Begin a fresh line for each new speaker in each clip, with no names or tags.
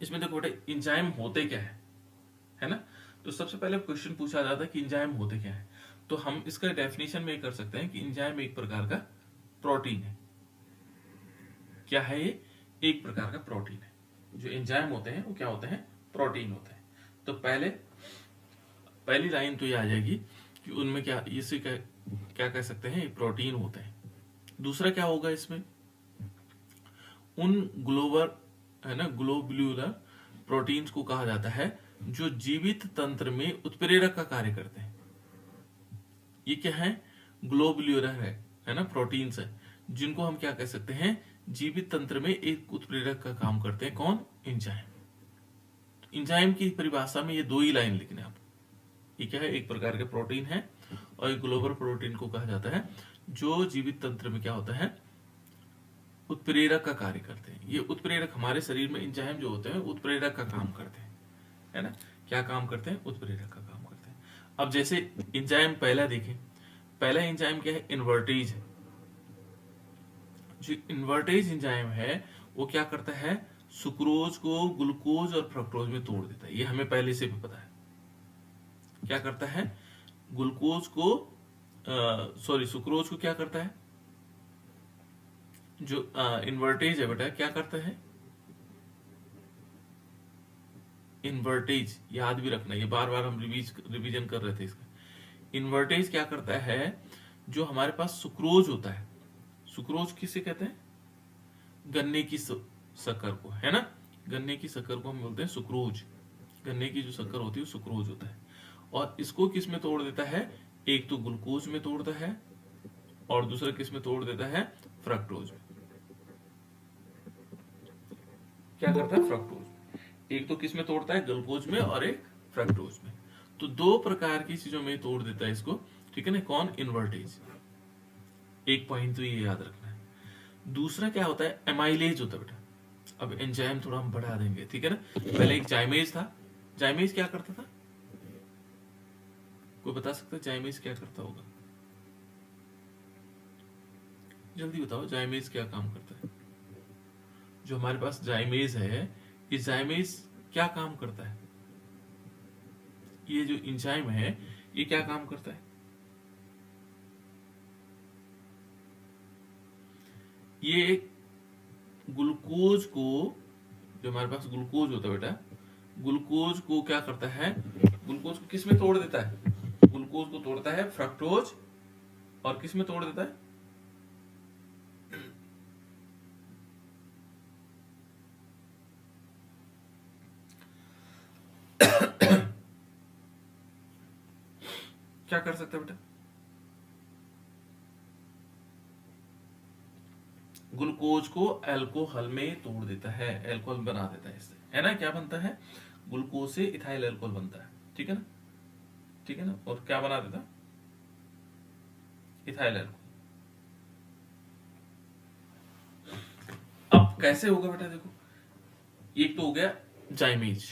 इसमें देखो बेटा एंजाइम होते क्या है ना। तो सबसे पहले क्वेश्चन पूछा जाता है कि एंजाइम होते क्या है, तो हम इसका डेफिनेशन में ये कर सकते हैं कि एंजाइम एक प्रकार का प्रोटीन है। क्या है ये? एक प्रकार का प्रोटीन है। जो एंजाइम होते हैं वो क्या होते हैं? प्रोटीन होते हैं। तो पहली लाइन तो ये आ जाएगी कि उनमें क्या, इसे क्या क्या कह सकते हैं, ये प्रोटीन होते हैं। दूसरा क्या होगा इसमें, उन ग्लोबर है ना ग्लोब्यूलर प्रोटीन्स को कहा जाता है जो जीवित तंत्र में उत्प्रेरक का कार्य करते हैं। ये क्या है? ग्लोब्यूलर है ना, प्रोटीन्स है जिनको हम क्या कह सकते हैं, जीवित तंत्र में एक उत्प्रेरक का काम करते हैं। कौन? एंजाइम। एंजाइम की परिभाषा में ये दो ही लाइन लिखने आप। ये क्या है? एक प्रकार के प्रोटीन है और एक ग्लोबल प्रोटीन को कहा जाता है जो जीवित तंत्र में क्या होता है, उत्प्रेरक का कार्य करते हैं। ये उत्प्रेरक हमारे शरीर में एंजाइम जो होते हैं उत्प्रेरक का काम करते हैं, है ना। क्या काम करते हैं? उत्प्रेरक का काम करते हैं। अब जैसे एंजाइम पहला देखें, पहला एंजाइम क्या है? इन्वर्टेज है। जो इन्वर्टेज एंजाइम है वो क्या करता है, सुक्रोज को ग्लूकोज और फ्रक्टोज में तोड़ देता है। ये हमें पहले से भी पता है। क्या करता है? ग्लूकोज को सॉरी सुक्रोज को क्या करता है, जो इन्वर्टेज है बेटा क्या करता है, इन्वर्टेज याद भी रखना, ये बार बार हम रिवीजन कर रहे थे इसका। इन्वर्टेज क्या करता है, जो हमारे पास सुक्रोज होता है, सुक्रोज किसे कहते हैं? गन्ने की शक्कर को, है ना। गन्ने की शक्कर को हम बोलते हैं सुक्रोज। गन्ने की जो शक्कर होती है वो सुक्रोज होता है। और इसको किस में तोड़ देता है? एक तो ग्लूकोज में तोड़ता है और दूसरा किस में तोड़ देता है? फ्रक्टोज में। क्या करता है? फ्रक्टोज। एक तो किस में तोड़ता है? ग्लूकोज में और एक फ्रक्टोज में। तो दो प्रकार की चीजों में तोड़ देता है इसको, ठीक है ना। कौन? इन्वर्टेज। एक पॉइंट तो ये याद रखना है। दूसरा क्या होता है? एमाइलेज होता है बेटा। अब एंजाइम थोड़ा हम बढ़ा देंगे, ठीक है ना। पहले एक जाइमेज था। जाइमेज क्या करता था? कोई बता सकता है जाइमेज क्या करता होगा? जल्दी बताओ, जाइमेज क्या काम करता है? जो हमारे पास जाइमेज है, ये जाइमेज क्या काम करता है? ये जो एंजाइम है ये क्या काम करता है? ये ग्लूकोज को, जो हमारे पास ग्लूकोज होता है बेटा, ग्लूकोज को क्या करता है? ग्लूकोज को किस में तोड़ देता है? ग्लूकोज को तोड़ता है फ्रक्टोज, और किस में तोड़ देता है? क्या कर सकता है बेटा? ग्लूकोज को अल्कोहल में तोड़ देता है, अल्कोहल बना देता है इससे, है ना। क्या बनता है? ग्लूकोज से इथाइल अल्कोहल बनता है, ठीक है ना, ठीक है ना। और क्या बना देता? Ethyl alcohol. अब कैसे होगा बेटा? देखो, एक तो हो गया जाइमेज,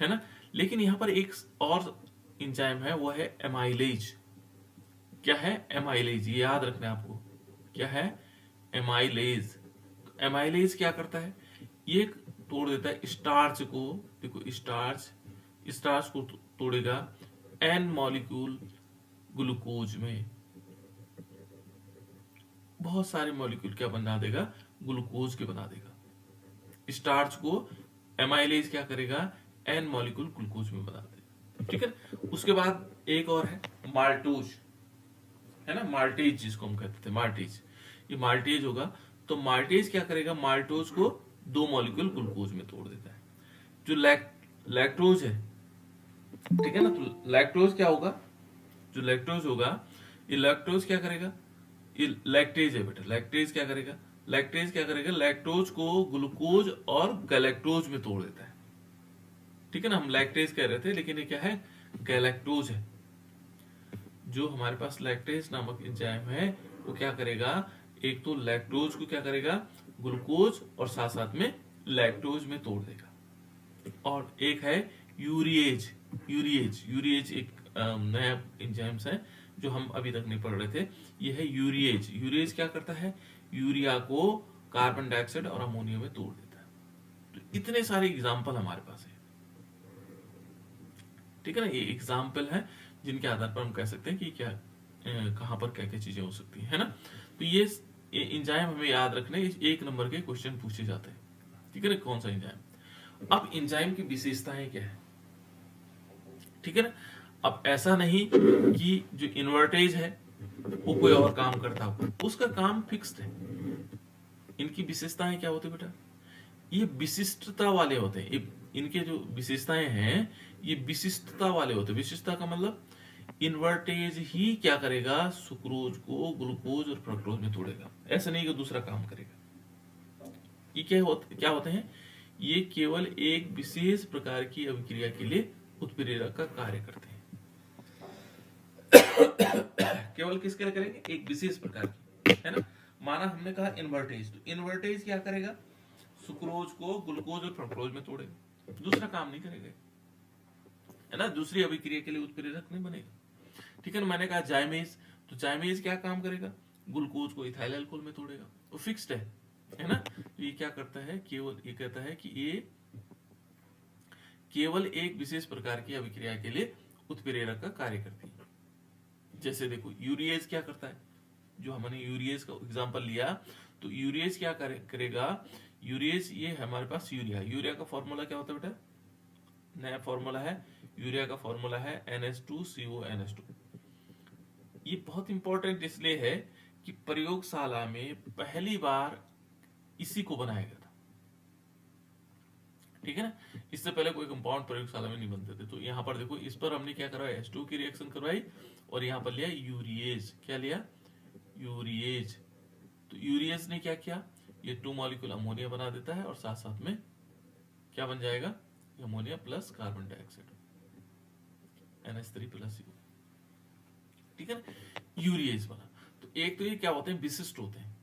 है ना। लेकिन यहां पर एक और एंजाइम है, वो है एमाइलेज। क्या है? एमाइलेज। ये याद रखना है आपको। क्या है? एमाइलेज। एमाइलेज क्या करता है? ये तोड़ देता है स्टार्च को। देखो, स्टार्च, स्टार्च को तोड़ेगा एन मॉलिक्यूल ग्लूकोज में। बहुत सारे मॉलिक्यूल क्या बना देगा? ग्लूकोज के बना देगा। स्टार्च को एमाइलेज क्या करेगा? एन मॉलिक्यूल ग्लूकोज में बना देगा, ठीक है। उसके बाद एक और है माल्टोज, है ना, माल्टेज जिसको हम कहते थे, माल्टेज। ये माल्टेज होगा, तो माल्टेज क्या करेगा? माल्टोज को दो मॉलिक्यूल ग्लूकोज में तोड़ देता है। जो लैक्टोज है, ठीक है ना, तो लैक्टोज क्या होगा? जो लैक्टोज होगा, ये लैक्टोज क्या करेगा? ये लैक्टेज है बेटा। लैक्टेज क्या करेगा? लैक्टेज क्या करेगा? लैक्टोज को ग्लूकोज और गैलेक्टोज में तोड़ देता है, ठीक है ना। हम लैक्टेज कह रहे थे, लेकिन ये क्या है? गैलेक्टोज है। जो हमारे पास लैक्टेज नामक एंजाइम है वो क्या करेगा? एक तो लैक्टोज को क्या करेगा? ग्लूकोज और साथ साथ में लैक्टोज में तोड़ देगा। और एक है यूरिएज। यूरिएज एक नया एंजाइम्स है जो हम अभी तक नहीं पढ़ रहे थे। ये है यूरिएज। यूरिएज क्या करता है? यूरिया को कार्बन डाइऑक्साइड और अमोनिया में तोड़ देता है। तो इतने सारे एग्जाम्पल हमारे पास है, ठीक है ना। ये एग्जाम्पल है जिनके आधार पर हम कह सकते हैं कि क्या कहाँ पर क्या क्या चीजें हो सकती है ना। तो ये इंजाइम हमें याद रखने, एक नंबर के क्वेश्चन पूछे जाते हैं, ठीक है ना, कौन सा इंजाइम। अब इंजाइम की विशेषताएं क्या है, ठीक है ना। अब ऐसा नहीं कि जो इन्वर्टेज है वो कोई और काम करता हो, उसका काम फिक्स्ड है। इनकी विशेषताएं क्या होती है बेटा, ये विशिष्टता वाले होते हैं। इनके जो विशेषताएं हैं ये विशिष्टता वाले होते हैं। विशिष्टता का मतलब इन्वर्टेज ही क्या करेगा, सुक्रोज को ग्लूकोज और फ्रक्टोज में तोड़ेगा, ऐसा नहीं कि दूसरा काम करेगा। ये क्या होते हैं, ये केवल एक विशेष प्रकार की अभिक्रिया के लिए उत्प्रेरक का कार्य करते हैं। केवल किसके लिए करेंगे, एक विशेष प्रकार की, है ना। माना हमने कहा इन्वर्टेज, तो इन्वर्टेज क्या करेगा, सुक्रोज को ग्लूकोज और फ्रक्टोज में तोड़ेगा, दूसरा काम नहीं करेगा, है ना, दूसरी अभिक्रिया के लिए उत्प्रेरक नहीं बनेगा, ठीक है ना। मैंने कहा जाइमेज, तो जाइमेज क्या काम करेगा, ग्लूकोज को इथाइल अल्कोहल में तोड़ेगा, वो फिक्स्ड है ना। तो ये क्या करता है, केवल ये कहता है कि ये केवल एक विशेष प्रकार की अभिक्रिया के लिए उत्प्रेरक का कार्य करती है। जैसे देखो यूरिएज क्या करता है, जो हमने यूरिएज का एग्जांपल लिया, तो यूरिएज क्या करेगा, यूरिएज ये हमारे पास यूरिया का फॉर्मूला क्या होता है बेटा, नया फॉर्मूला है, यूरिया का फॉर्मूला है NH2CONH2। ये बहुत इंपॉर्टेंट इसलिए है कि प्रयोगशाला में पहली बार इसी को बनाया गया था, ठीक है ना। इससे पहले कोई कंपाउंड प्रयोगशाला में नहीं बनते थे। तो यहाँ पर देखो, इस पर हमने क्या करवाया, H2 की रिएक्शन करवाई और यहाँ पर लिया यूरिएज, क्या लिया, यूरिएज। तो यूरिएज ने क्या किया, ये 2 मॉलिक्यूल अमोनिया बना देता है और साथ साथ में क्या बन जाएगा, ammonia plus carbon dioxide, NH3+CO, ठीक है ना, यूरिएज बना। तो एक तो ये क्या होते हैं, विशिष्ट होते हैं,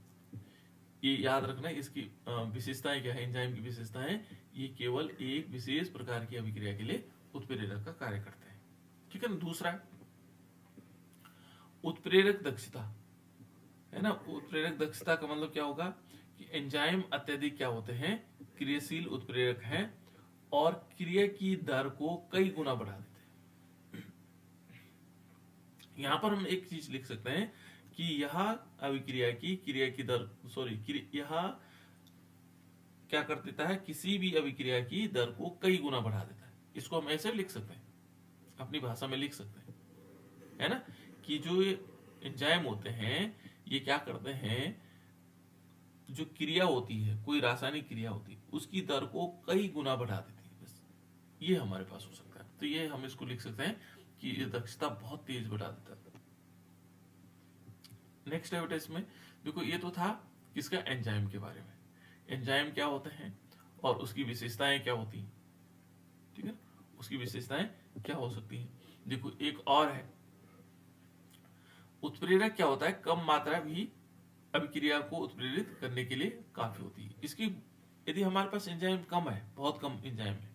ये याद रखना। इसकी विशेषताएं क्या है, एंजाइम की विशेषताएं, ये केवल एक विशेष प्रकार की अभिक्रिया के लिए उत्प्रेरक का कार्य करते हैं, ठीक है ना। दूसरा उत्प्रेरक दक्षता, है ना। उत्प्रेरक दक्षता का मतलब क्या होगा कि एंजाइम अत्यधिक क्या होते हैं, क्रियाशील उत्प्रेरक हैं और क्रिया की दर को कई गुना बढ़ा देते हैं। यहां पर हम एक चीज लिख सकते हैं कि यह अभिक्रिया की क्रिया की दर, यह क्या कर देता है, किसी भी अभिक्रिया की दर को कई गुना बढ़ा देता है। इसको हम ऐसे लिख सकते हैं, अपनी भाषा में लिख सकते हैं, है ना, कि जो एंजाइम होते हैं ये क्या करते हैं, जो क्रिया होती है, कोई रासायनिक क्रिया होती है, उसकी दर को कई गुना बढ़ा देती है। बस ये हमारे पास हो सकता है। तो ये हम इसको लिख सकते हैं कि ये दक्षता बहुत तेज बढ़ा देता है। नेक्स्ट है बेटा इसमें देखो, ये तो था किसका, एंजाइम के बारे में। एंजाइम क्या होते हैं और उसकी विशेषताएं क्या होती हैं, ठीक है, उसकी विशेषताएं क्या हो सकती हैं। देखो एक और है, उत्प्रेरक क्या होता है, कम मात्रा भी अभिक्रिया को उत्प्रेरित करने के लिए काफी होती है। इसकी यदि हमारे पास एंजाइम कम है, बहुत कम एंजाइम है,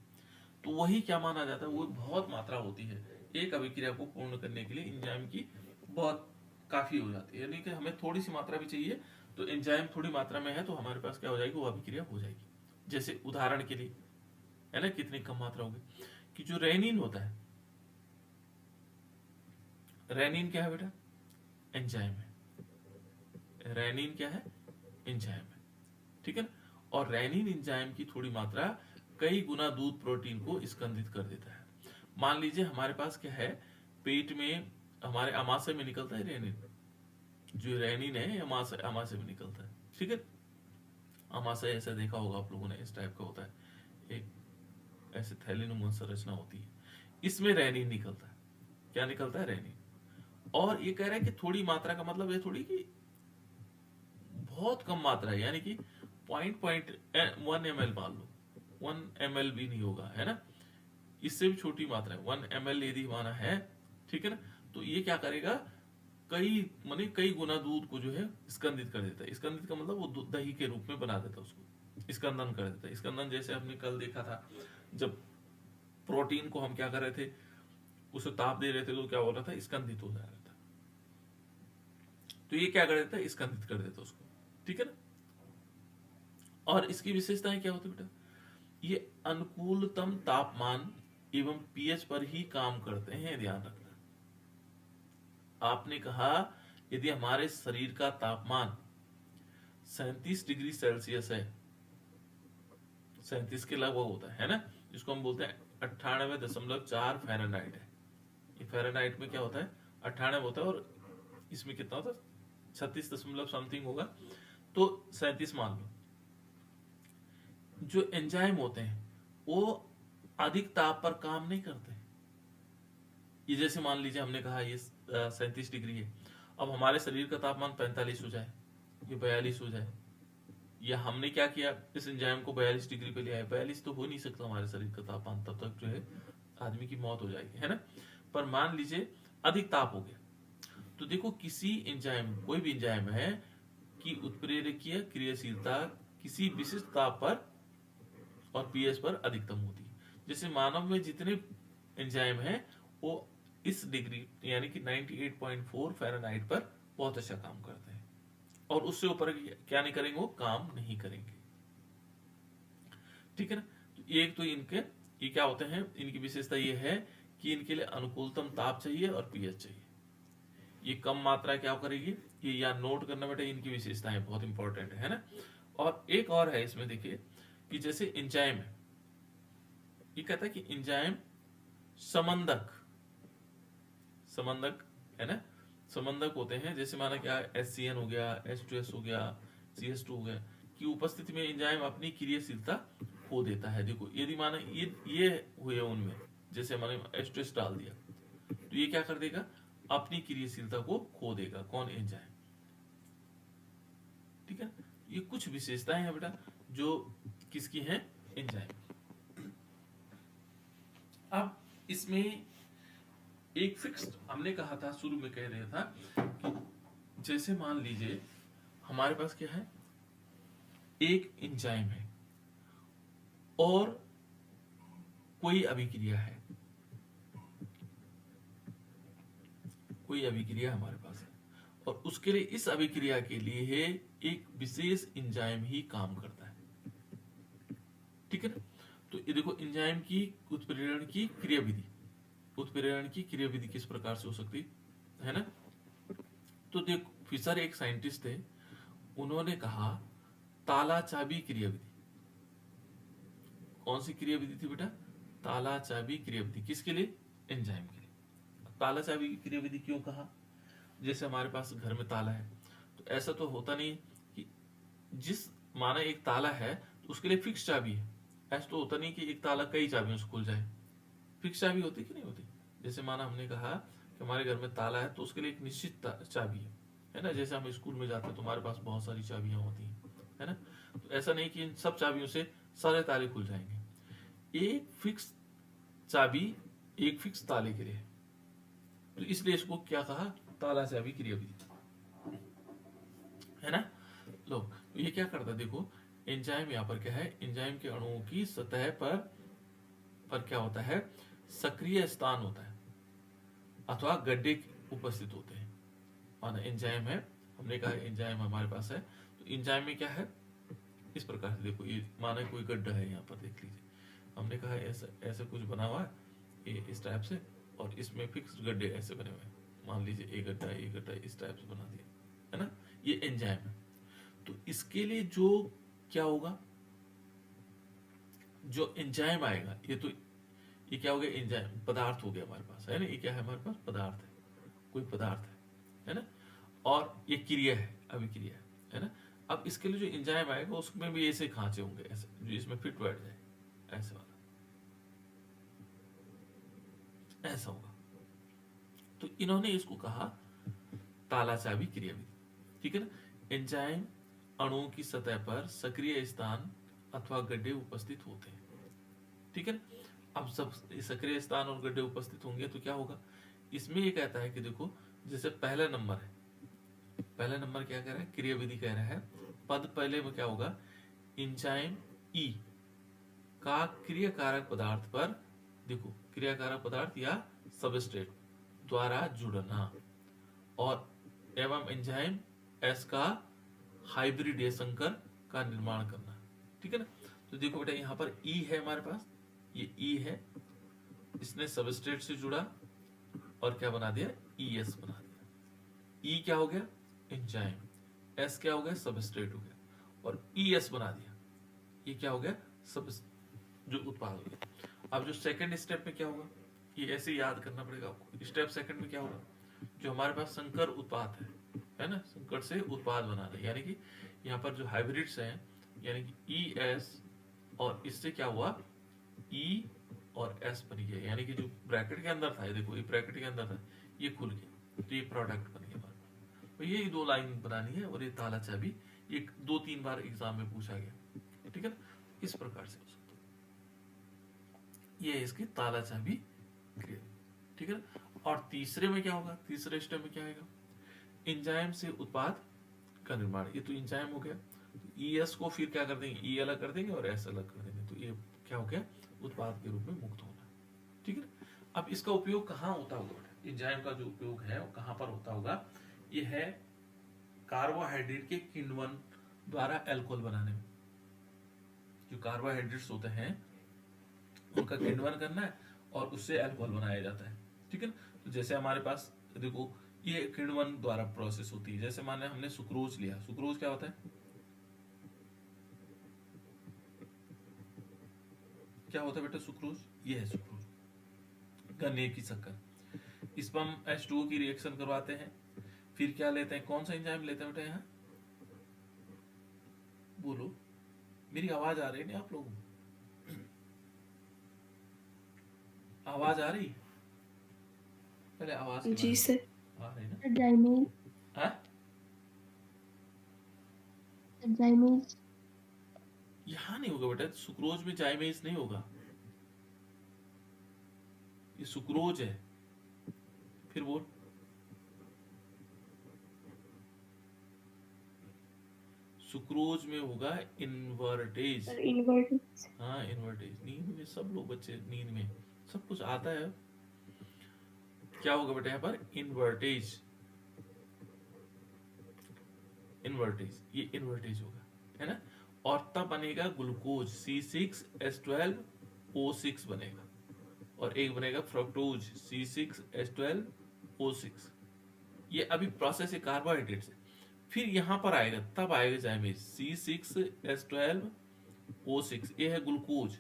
तो वही क्या माना जाता है, वो बहुत मात्रा होती है। एक अभिक्रिया को पूर्ण करने के लिए एंजाइम की बहुत काफी हो जाती है, यानी कि हमें थोड़ी सी मात्रा भी चाहिए, तो एंजाइम थोड़ी मात्रा में है तो हमारे पास क्या हो जाएगी, वो अभिक्रिया हो जाएगी। जैसे उदाहरण के लिए, है ना, कितनी कम मात्रा होगी, कि जो रेनिन होता है, रेनिन क्या है बेटा, एंजाइम है। रेनिन क्या है, एंजाइम है, ठीक है ना। और रेनिन एंजाइम की थोड़ी मात्रा कई गुना दूध प्रोटीन को स्कंदित कर देता है। मान लीजिए हमारे पास क्या है, पेट में हमारे अमाशय में निकलता है रेनिन, जो रेनिन है अमाशय में निकलता है, ठीक है। अमाशय ऐसा देखा होगा आप लोगों ने, इस टाइप का होता है, एक ऐसे थैलीनुमा संरचना होती है, इसमें रेनिन निकलता है। क्या निकलता है, रेनिन। और ये कह रहा है कि थोड़ी मात्रा का मतलब ये थोड़ी कि बहुत कम मात्रा है, यानी कि 0.1 ml मान लो, 1 ml भी नहीं होगा, है ना, इससे भी छोटी मात्रा है, 1 ml यदि माना है, ठीक है ना। तो ये क्या करेगा, कई गुना दूध को जो है स्कंदित कर देता है। स्कंदित का मतलब वो दही के रूप में बना देता है, उसको स्कंदन कर देता है। स्कंदन जैसे हमने कल देखा था, जब प्रोटीन को हम क्या कर रहे थे, उसे ताप दे रहे थे, तो क्या हो रहा था, स्कंदित हो जा रहा था। तो ये क्या कर देता है, स्कंदित कर देता है उसको, ठीक है ना। और इसकी विशेषताएं क्या होती है बेटा, ये अनुकूलतम तापमान एवं पीएच पर ही काम करते हैं, ध्यान रखना। आपने कहा यदि हमारे शरीर का तापमान 37 डिग्री सेल्सियस है, 37 के लगभग होता है ना, जिसको हम बोलते हैं 98.4 फ़ारेनहाइट है। ये फ़ारेनहाइट में क्या होता है, 98 होता है, और इसमें कितना होता है, 36 दशमलव समथिंग होगा, तो 37 मान लो। जो एंजाइम होते हैं वो अधिक ताप पर काम नहीं करते। ये जैसे मान लीजिए हमने कहा ये 37 डिग्री है, अब हमारे शरीर का तापमान 45 हो जाए, ये 42 हो जाए, या हमने क्या किया, इस एंजाइम को 42 डिग्री पे ले आए, 42 तो हो नहीं सकता हमारे शरीर का तापमान, तब तक जो है आदमी की मौत हो जाएगी, है ना। पर मान लीजिए अधिक ताप हो गया, तो देखो किसी एंजाइम, कोई भी एंजाइम है कि उत्प्रेरकीय क्रियाशीलता किसी विशिष्ट ताप पर और पीएच पर अधिकतम होती है। जैसे मानव में जितने एंजाइम हैं वो इस डिग्री यानी कि 98.4 फ़ारेनहाइट पर बहुत अच्छा काम करते हैं, और उससे ऊपर क्या नहीं करेंगे, वो काम नहीं करेंगे, ठीक है ना। तो एक तो इनके ये क्या होते हैं, इनकी विशेषता ये है कि इनके लिए अनुकूलतम ताप चाहिए और पीएच चाहिए। ये कम मात्रा क्या करेगी, ये या नोट करना बेटा, इनकी विशेषताएं बहुत इंपॉर्टेंट है ना। और एक और है इसमें, देखिए कि जैसे एंजाइम है, ये कहता है कि एंजाइम समंदक, समंदक है ना, समंदक होते हैं। जैसे माना क्या, HCN हो गया, H2S हो गया, CS2 हो गया, की उपस्थिति में एंजाइम अपनी क्रियाशीलता खो देता है। देखो यदि माना ये हुए उनमें, जैसे मैंने H2S डाल दिया, तो ये क्या कर देगा, अपनी क्रियाशीलता को खो देगा, कौन, एंजाइम, ठीक है। ये कुछ विशेषताएं हैं बेटा जो किसकी हैं, एंजाइम। अब इसमें एक फिक्स्ड, हमने कहा था शुरू में, कह रहा था कि जैसे मान लीजिए हमारे पास क्या है, एक एंजाइम है और कोई अभिक्रिया है, कोई अभिक्रिया हमारे पास है, और उसके लिए, इस अभिक्रिया के लिए एक विशेष एंजाइम ही काम करता है, ठीक है ना। तो ये देखो एंजाइम की उत्प्रेरण की क्रियाविधि, उत्प्रेरण की क्रियाविधि किस प्रकार से हो सकती है ना। तो देखो फिशर एक साइंटिस्ट थे, उन्होंने कहा ताला चाबी क्रियाविधि। कौन सी क्रियाविधि थी बेटा, ताला चाबी क्रियाविधि, किसके लिए, एंजाइम के लिए। ताला चाबी की क्रियाविधि क्यों कहा, जैसे हमारे पास घर में ताला है, तो ऐसा तो होता नहीं कि जिस, माना एक ताला है तो उसके लिए फिक्स चाबी है, ऐसा तो होता नहीं कि एक ताला कई चाबियों से खुल जाए, फिक्स चाबी होती कि नहीं होती। जैसे माना हमने कहा कि हमारे घर में ताला है तो उसके लिए एक निश्चित चाबी है ना। जैसे हम स्कूल में जाते हैं तो हमारे पास बहुत सारी चाबियां होती हैं, है ना। तो ऐसा नहीं कि इन सब चाबियों से सारे ताले खुल जाएंगे, एक फिक्स चाबी एक फिक्स ताले के लिए, तो इसलिए इसको क्या कहा, ताला चाबी क्रियाविधि, है ना। लो तो ये क्या करता है, देखो एंजाइम यहाँ पर क्या है, एंजाइम के अणुओं की सतह पर क्या होता है, सक्रिय स्थान होता है अथवा गड्ढे उपस्थित होते हैं। माना एंजाइम है, हमने कहा एंजाइम हमारे पास है, तो एंजाइम में क्या है, इस प्रकार से देखो, ये माना कोई गड्ढा है, यहाँ पर देख लीजिए, हमने कहा ऐसा ऐसा कुछ बना हुआ है, ये इस टाइप से, और इसमें फिक्स गड्ढे ऐसे बने हुए हैं, मान लीजिए एक गड्ढा इस टाइप से बना दिया, है ना। ये एंजाइम है। तो इसके लिए जो क्या होगा, जो एंजाइम आएगा, ये क्या हो गया, एंजाइम पदार्थ हो गया हमारे पास, है ना। ये क्या है, हमारे पास पदार्थ है, कोई पदार्थ है ना। और ये क्रिया है, अभिक्रिया है ना। अब इसके लिए जो एंजाइम आएगा उसमें भी ऐसे खांचे होंगे, ऐसे जो इसमें फिट बैठ जाए, ऐसे वाला, ऐसा होगा। तो इन्होंने इसको कहा ताला चाबी क्रियाविधि, ठीक है ना। एंजाइम अणुओं की सतह पर सक्रिय स्थान अथवा गड्ढे उपस्थित होते हैं, ठीक है ना। अब सब सक्रिय स्थान और गड्ढे उपस्थित होंगे तो क्या होगा, इसमें ये कहता है कि देखो जैसे पहला नंबर है, पहला नंबर क्या कह रहा है, क्रियाविधि कह रहा है, पद पहले में क्या होगा, एंजाइम ई का क्रियाकारक पदार्थ पर, देखो क्रियाकारक पदार्थ या सबस्ट्रेट द्वारा जुड़ना, और एवं एंजाइम एस का हाइब्रिडेशन कर का निर्माण करना, ठीक है ना। तो देखो बेटा यहाँ पर ई है हमारे पास, ये ई है, इसने सबस्ट्रेट से जुड़ा और क्या बना दिया, ई एस बना दिया। ई क्या हो गया, एंजाइम, एस क्या हो गया, सबस्ट्रेट हो गया, और ई एस बना दिया, ये क्या हो गया, सब जो उत्पाद हो गया। अब जो सेकंड स्टेप में क्या होगा, ये ऐसे याद करना पड़ेगा आपको। स्टेप सेकंड में क्या होगा, जो हमारे पास संकर उत्पाद है ना, संकर से उत्पाद बनाना, यानी कि यहाँ पर जो हाइब्रिड्स हैं, यानी कि ई एस और इससे क्या हुआ, ई और एस बन गया, यानी कि जो ब्रैकेट के अंदर था, ये देखो ये ब्रैकेट के अंदर था, ये खुल गया, तो ये प्रोडक्ट बन गया हमारे पास। तो ये दो लाइन बनानी है, और ये ताला चाबी ये 2-3 बार एग्जाम में पूछा गया, ठीक है ना, इस प्रकार से हो सकता है। ये इसकी ताला चाबी क्रिया, ठीक है ना। और तीसरे में क्या होगा, तीसरे स्टेप में क्या आएगा, एंजाइम से उत्पाद का निर्माण, ये तो एंजाइम हो गया। ई एस को फिर क्या कर देंगे, ई अलग कर देंगे और एस अलग कर देंगे, तो ये क्या हो गया, उत्पाद के रूप में मुक्त होना, ठीक है ना। अब इसका उपयोग कहाँ होता होगा, एंजाइम का जो उपयोग है वो कहाँ पर होता होगा, ये है कार्बोहाइड्रेट के किण्वन द्वारा अल्कोहल बनाने में। जो कार्बोहाइड्रेट्स होते हैं उनका किण्वन करना है और उससे अल्कोहल बनाया जाता है, ठीक है ना। तो जैसे हमारे पास देखो ये किण्वन द्वारा प्रोसेस होती है, जैसे माने हमने सुक्रोज लिया, सुक्रोज क्या होता है, क्या होता है बेटा सुक्रोज, ये है सुक्रोज, गन्ने की शक्कर। इस पर हम H2O की रिएक्शन करवाते हैं, फिर क्या लेते हैं, कौन सा एंजाइम लेते हैं बेटा यहाँ, बोलो, मेरी आवाज आ रही है नहीं आप लोगों को, आवाज आ रही, पहले आवाज के
जी
बारे
सर।
में आ रही ना,
जाइमेज।
हाँ
जाइमेज।
यहाँ नहीं होगा बेटा, सुक्रोज में जाइमेज नहीं होगा, ये सुक्रोज है, फिर बोल, सुक्रोज में होगा इन्वर्टेज।
Sir invertase.
हाँ इन्वर्टेज, नींद में सब लोग बच्चे नींद में सब कुछ आता है। क्या होगा बेटा यहाँ पर, इन्वर्टेज, इन्वर्टेज, ये इन्वर्टेज होगा, है ना। और तब बनेगा ग्लूकोज C6H12O6 बनेगा, और एक बनेगा फ्रक्टोज C6H12O6। ये अभी प्रोसेस है कार्बोहाइड्रेट से, फिर यहां पर आएगा, तब आएगा जाइमेज C6H12O6, ये है ग्लूकोज।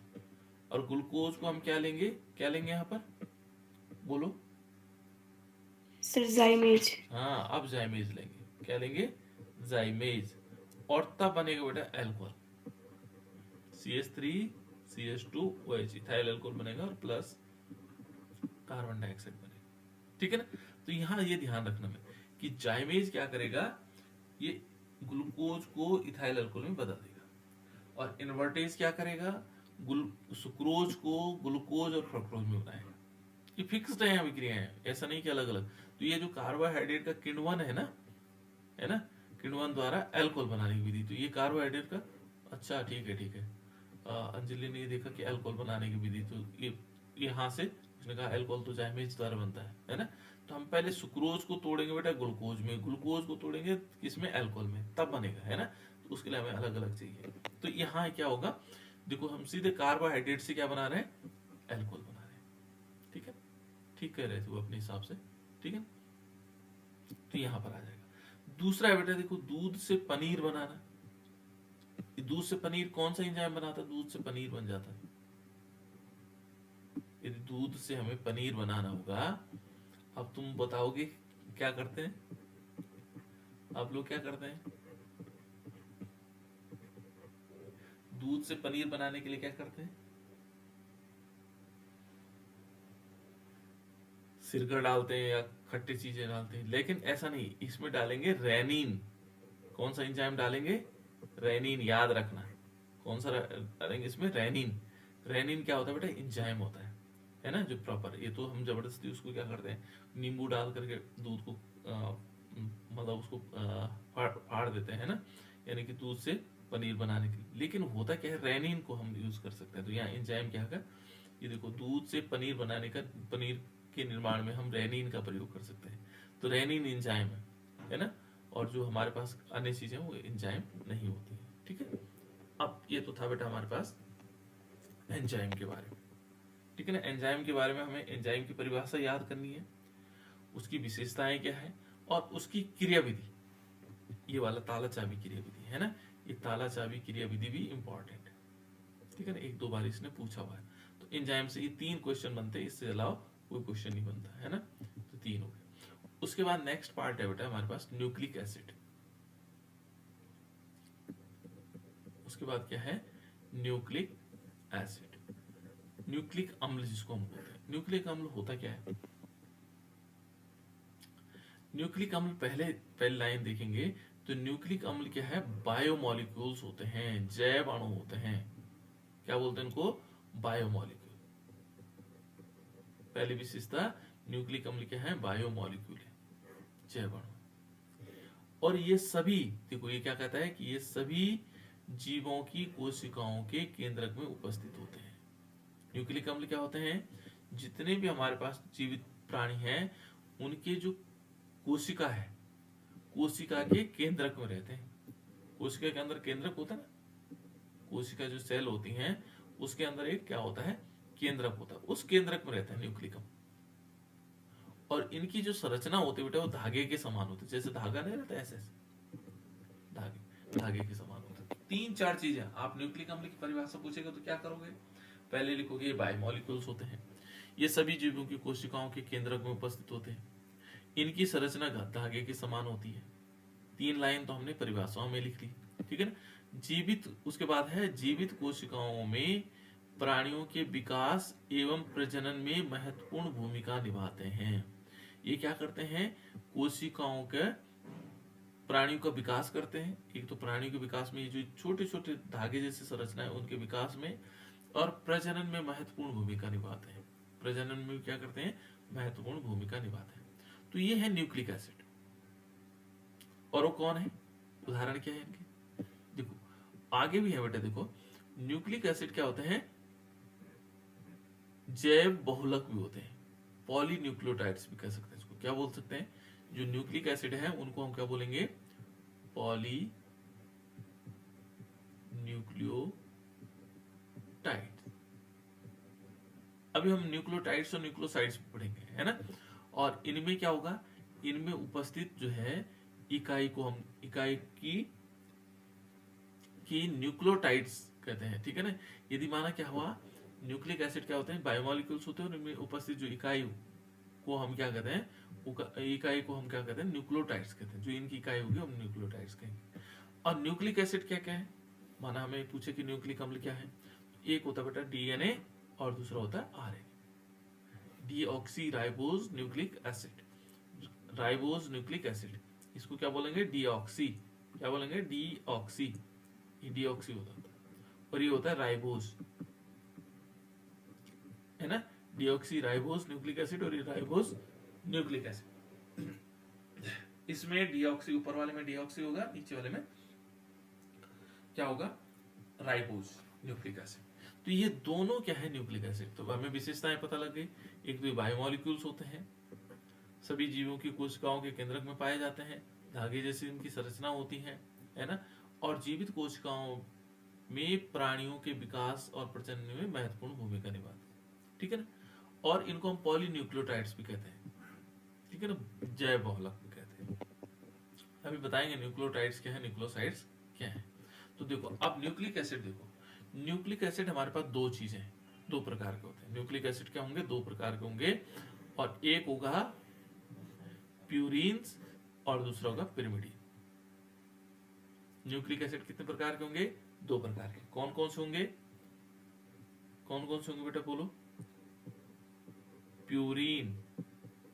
और ग्लूकोज को हम क्या लेंगे, क्या लेंगे यहाँ पर, बोलो,
सर जाइमेज।
हाँ अब जाइमेज लेंगे, क्या लेंगे, जाइमेज, और तब बनेगा बेटा एल्कोहल CH3CH2OH, इथाइल अल्कोहल बनेगा और प्लस कार्बन डाइऑक्साइड बनेगा, ठीक है ना। तो यहाँ ये ध्यान रखना में कि जाइमेज क्या करेगा, ये ग्लूकोज को इथाइल अल्कोहल में बदल देगा, और इन्वर्टेज क्या करेगा, सुक्रोज को ग्लूकोज और फ्रक्टोज में बनाएगा। ये फिक्स्ड है अभिक्रियाएं, ऐसा नहीं कि अलग अलग। तो ये जो कार्बोहाइड्रेट का किण्वन है ना, है ना, किण्वन द्वारा अल्कोहल बनाने की विधि, तो ये कार्बोहाइड्रेट का, अच्छा ठीक है ठीक है, अंजलि ने ये देखा कि अल्कोहल बनाने की विधि, तो ये यहाँ से उसने कहा अल्कोहल तो जाइमेज द्वारा बनता है ना। तो हम पहले सुक्रोज को तोड़ेंगे बेटा ग्लूकोज में, ग्लूकोज को तोड़ेंगे किसमें, अल्कोहल में, तब बनेगा, है ना। तो उसके लिए हमें अलग अलग चाहिए। तो यहाँ क्या होगा, देखो हम सीधे कार्बोहाइड्रेट से क्या बना रहे हैं, अल्कोहल बना रहे हैं, ठीक है, ठीक कह रहे थे वो अपने हिसाब से, ठीक है। तो यहाँ पर आ जाएगा। दूसरा है बेटा देखो, दूध से पनीर बनाना, दूध से पनीर कौन सा एंजाइम बनाता है, दूध से पनीर बन जाता है। यदि दूध से हमें पनीर बनाना होगा, अब तुम बताओगे क्या करते हैं, आप लोग क्या करते हैं, दूध से पनीर बनाने के लिए क्या करते हैं, सिरका डालते हैं या खट्टी चीजें डालते हैं, लेकिन ऐसा नहीं, इसमें डालेंगे रेनिन। कौन सा एंजाइम डालेंगे, रेनिन, याद रखना, कौन सा डालेंगे इसमें, रेनिन। रेनिन क्या होता है बेटा, एंजाइम होता है ना, जो प्रॉपर, ये तो हम जबरदस्ती उसको क्या करते हैं, नींबू डाल करके दूध को मतलब उसको फाड़ देते हैं ना, यानी कि दूध से पनीर बनाने के लिए। लेकिन होता क्या है, रेनिन को हम यूज कर सकते हैं। तो यहाँ एंजाइम क्या है, ये देखो, दूध से पनीर बनाने का, पनीर के निर्माण में हम रेनिन का प्रयोग कर सकते हैं। तो रेनिन एंजाइम है ना। और जो हमारे पास अन्य चीजें वो एंजाइम नहीं होती है, ठीक है। अब ये तो था बेटा हमारे पास एंजाइम के बारे में, ठीक है ना। एंजाइम के बारे में हमें एंजाइम की परिभाषा याद करनी है, उसकी विशेषताएं क्या है और उसकी क्रियाविधि, ये वाला ताला चाबी क्रियाविधि है ना, ये ताला चाबी क्रियाविधि भी इंपॉर्टेंट है, ठीक है ना, एक दो बार इसने पूछा हुआ है। तो एंजाइम से ये 3 क्वेश्चन बनते हैं, इससे अलावा कोई क्वेश्चन नहीं बनता है ना, तो 3 हो गए। उसके बाद नेक्स्ट पार्ट है बेटा हमारे पास न्यूक्लिक एसिड। उसके बाद क्या है, न्यूक्लिक एसिड, न्यूक्लिक अम्ल जिसको हम बोलते हैं। न्यूक्लिक अम्ल होता क्या है, न्यूक्लिक अम्ल पहले लाइन देखेंगे तो न्यूक्लिक अम्ल क्या है, बायोमोलिक्यूल्स होते हैं, जैव अणु होते हैं। क्या बोलते हैं उनको, बायोमोलिक्यूल। पहली विशेषता न्यूक्लिक अम्ल क्या है, बायोमोलिक्यूल है, जैव अणु। और ये सभी, देखो ये क्या कहता है कि ये सभी जीवों की कोशिकाओं के केंद्रक में उपस्थित होते हैं। न्यूक्लिक अम्ल क्या होते हैं, जितने भी हमारे पास जीवित प्राणी हैं उनके जो कोशिका है, कोशिका के केंद्रक में रहते हैं। कोशिका के अंदर केंद्रक होता है ना, कोशिका जो सेल होती हैं उसके अंदर एक क्या होता है, केंद्रक होता है, उस केंद्रक में रहता है न्यूक्लिक अम्ल। और इनकी जो संरचना होती है बेटा वो धागे के समान होती है, जैसे धागा नहीं रहता ऐसे धागे के समान होता है। 3-4 चीजें, आप न्यूक्लिक अम्ल की परिभाषा पूछेगा तो क्या करोगे, पहले लिखोगे ये बायोमोलिक्यूल्स होते हैं, ये सभी जीवों की कोशिकाओं के केंद्रक में उपस्थित होते हैं, इनकी संरचना धागे के समान होती है। 3 लाइन तो हमने परिभाषाओं में लिख ली, ठीक है ना। जीवित, उसके बाद है जीवित कोशिकाओं में प्राणियों के विकास एवं प्रजनन में महत्वपूर्ण भूमिका निभाते हैं। ये क्या करते हैं, कोशिकाओं के, प्राणियों का विकास करते हैं। एक तो प्राणियों के विकास में ये जो छोटे छोटे धागे जैसे संरचना है उनके विकास में, और प्रजनन में महत्वपूर्ण भूमिका निभाते हैं। प्रजनन में क्या करते हैं, महत्वपूर्ण भूमिका निभाते हैं। तो ये है न्यूक्लिक एसिड। और वो कौन है, उदाहरण क्या है इनके, देखो आगे भी है बेटा। देखो न्यूक्लिक एसिड क्या होते हैं, जैव बहुलक भी होते हैं, पॉलीन्यूक्लियोटाइड्स भी कह सकते हैं इसको। क्या बोल सकते हैं, जो न्यूक्लिक एसिड है उनको हम क्या बोलेंगे, पॉली न्यूक्लियोटाइड। अभी हम न्यूक्लियोटाइड्स और न्यूक्लियोसाइड्स पढ़ेंगे है ना। और इनमें क्या होगा, इनमें उपस्थित जो है इकाई को हम इकाई की न्यूक्लियोटाइड्स कहते हैं, ठीक है ना। यदि माना क्या हुआ, न्यूक्लिक एसिड क्या होते हैं, बायोमोलिक्यूल्स होते हैं, और इनमें उपस्थित जो इकाई को हम क्या कहते हैं, इकाई को हम क्या कहते हैं, न्यूक्लियोटाइड्स कहते हैं। जो इनकी इकाई होगी हम न्यूक्लियोटाइड्स कहेंगे। और न्यूक्लिक एसिड क्या क्या है, माना हमें पूछे कि न्यूक्लिक अम्ल क्या है, एक होता है बेटा डीएनए और दूसरा होता है RNA. Deoxy ribose nucleic acid, ribose nucleic acid, इसको क्या बोलेंगे, डीऑक्सी। क्या बोलेंगे, डीऑक्सी, ये डीऑक्सी होता है। और ये होता है राइबोज, है ना, डीऑक्सी राइबोज न्यूक्लिक एसिड, और ये राइबोज न्यूक्लिक एसिड। इसमें डीऑक्सी, ऊपर वाले में डीऑक्सी होगा, नीचे वाले में क्या होगा, राइबोज न्यूक्लिक एसिड। तो ये दोनों क्या है, न्यूक्लिक एसिड। तो हमें विशेषताएं पता लग गई, एक तो बायोमोलिक्यूल्स होते हैं, सभी जीवों की कोशिकाओं के केंद्रक में पाए जाते हैं, धागे जैसी इनकी संरचना होती है ना। और जीवित कोशिकाओं में प्राणियों के विकास और प्रजनन में महत्वपूर्ण भूमिका निभाते हैं, ठीक है ना। और इनको हम पॉलीन्यूक्लियोटाइड्स भी कहते हैं, ठीक है ना, जैव बहुलक भी कहते हैं। अभी बताएंगे न्यूक्लियोटाइड्स क्या है, न्यूक्लियोसाइड्स क्या है। तो देखो अब न्यूक्लिक एसिड, देखो न्यूक्लिक एसिड हमारे पास दो चीजें, दो प्रकार के होते हैं। न्यूक्लिक एसिड क्या होंगे, दो प्रकार के होंगे, और एक होगा प्यूरिन्स और दूसरा होगा पिरिमिडीन। न्यूक्लिक एसिड कितने प्रकार के होंगे, दो प्रकार के। कौन कौन से होंगे, कौन कौन से होंगे बेटा बोलो, प्यूरीन,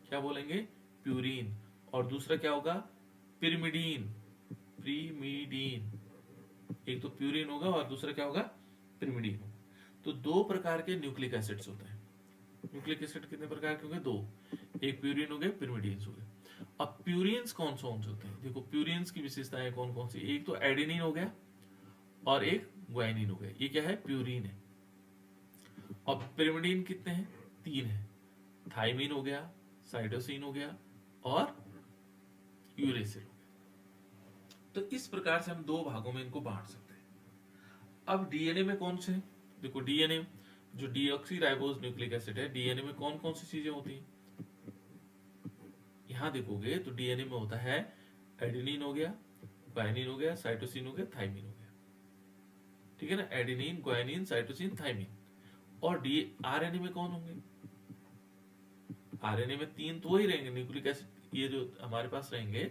क्या बोलेंगे, प्यूरीन। और दूसरा क्या होगा, पिरिमिडीन, प्रीमिडीन। एक तो प्यूरिन होगा और दूसरा क्या होगा, पिरिमिडीन होगा। तो दो प्रकार के न्यूक्लिक एसिड्स होते हैं। न्यूक्लिक एसिड कितने प्रकार के होंगे, दो, एक प्यूरिन हो गए, पिरिमिडीन्स हो गए। अब प्यूरिन्स कौन से होते हैं, देखो प्यूरिन्स की विशेषताएं कौन कौन सी, एक तो एडेनिन हो गया और एक ग्वाइनिन हो गया, ये क्या है, प्यूरिन है। और पिरिमिडीन कितने हैं, 3 है, थाइमिन हो गया, साइटोसिन हो गया और यूरेसिल हो गया। तो इस प्रकार से हम दो भागों में इनको बांट सकते हैं। अब डीएनए में कौन से, देखो डीएनए जो डीऑक्सी राइबोज न्यूक्लिक एसिड है, डीएनए में कौन कौन सी चीजें होती हैं, यहां देखोगे तो डीएनए में होता है एडेनिन हो गया, ग्वानिन हो गया, साइटोसिन हो गया, थाइमिन हो गया, ठीक है ना, एडेनिन, ग्वानिन, साइटोसिन, थाइमिन। और डी आरएनए में कौन होंगे, आरएनए में तीन तो वही रहेंगे, न्यूक्लिक एसिड, ये जो हमारे पास रहेंगे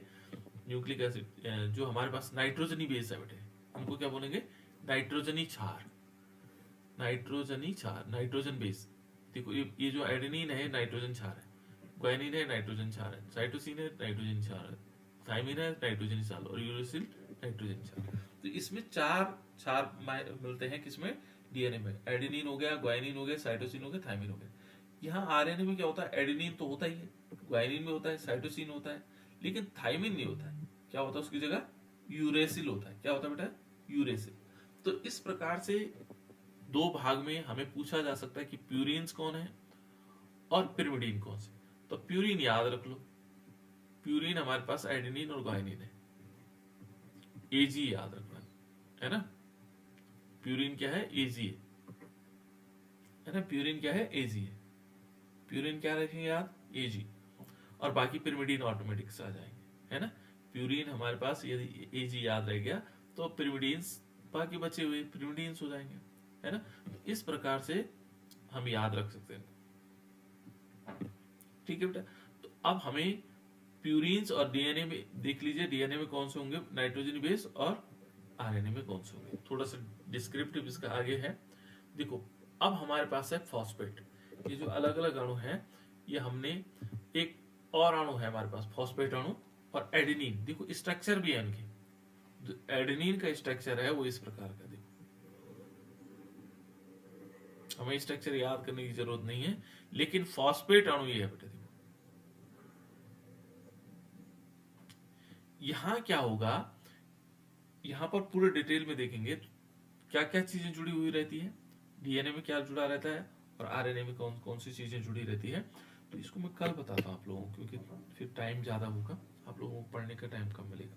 न्यूक्लिक एसिड, जो हमारे पास नाइट्रोजनी बेस है बेटे, उनको क्या बोलेंगे, नाइट्रोजनी क्षार, नाइट्रोजनी क्षार, नाइट्रोजन बेस। देखो ये जो एडेनिन है नाइट्रोजन क्षार है, ग्वानिन है नाइट्रोजन क्षार है, साइटोसिन है नाइट्रोजन क्षार है, थाइमिन है नाइट्रोजन क्षार, और यूरेसिल नाइट्रोजन क्षार। तो इसमें चार क्षार मिलते हैं किसमें, डीएनए में। एडेनिन हो गया, ग्वानिन हो गया, साइटोसिन हो गया, थाइमिन हो गया। यहाँ आरएनए में क्या होता है, एडेनिन तो होता ही है, ग्वानिन में होता है, साइटोसिन होता है, लेकिन थाइमिन नहीं होता है। क्या होता है उसकी जगह, यूरेसिल होता है। क्या होता है बेटा, यूरेसिल। तो इस प्रकार से दो भाग में हमें पूछा जा सकता है कि प्यूरिन्स कौन है और पिरिमिडीन कौन से। तो प्यूरिन याद रख लो, प्यूरिन हमारे पास एडेनिन और ग्वानिन है, एजी याद रखना है ना, प्यूरिन क्या है, एजी है ना, प्यूरिन क्या है, एजी है, प्यूरिन क्या रखेंगे याद, एजी। और बाकी पिरिमिडीन ऑटोमेटिक से आ जाएंगे, है ना। प्यूरिन हमारे पास यदि एजी याद रह गया तो पिरिमिडीन्स बाकी बचे हुए पिरिमिडीन्स हो जाएंगे, है ना। तो इस प्रकार से हम याद रख सकते हैं, ठीक है बेटा। तो अब हमें प्यूरिन्स और डीएनए में देख लीजिए, डीएनए में कौन से होंगे, नाइट्रोजन बेस, और आरएनए में कौन से होंगे। थोड़ा सा डिस्क्रिप्टिव इसका आगे है। देखो अब हमारे पास है फॉस्फेट, ये जो अलग अलग अणु हैं, ये हमने एक और अणु है हमारे पास, फॉस्फेट अणु और एडेनिन। देखो स्ट्रक्चर भी है इनके, जो एडेनिन का स्ट्रक्चर है वो इस प्रकार का। देखो हमें स्ट्रक्चर याद करने की जरूरत नहीं है, लेकिन फॉस्फेट अणु ये है बेटा। देखो यहां क्या होगा, यहां पर पूरे डिटेल में देखेंगे क्या क्या चीजें जुड़ी हुई रहती है, डीएनए में क्या जुड़ा रहता है और आरएनए में कौन कौन सी चीजें जुड़ी रहती है। तो इसको मैं कल बताता हूँ आप लोगों को, क्योंकि फिर टाइम ज्यादा होगा, आप लोगों को पढ़ने का टाइम कम मिलेगा।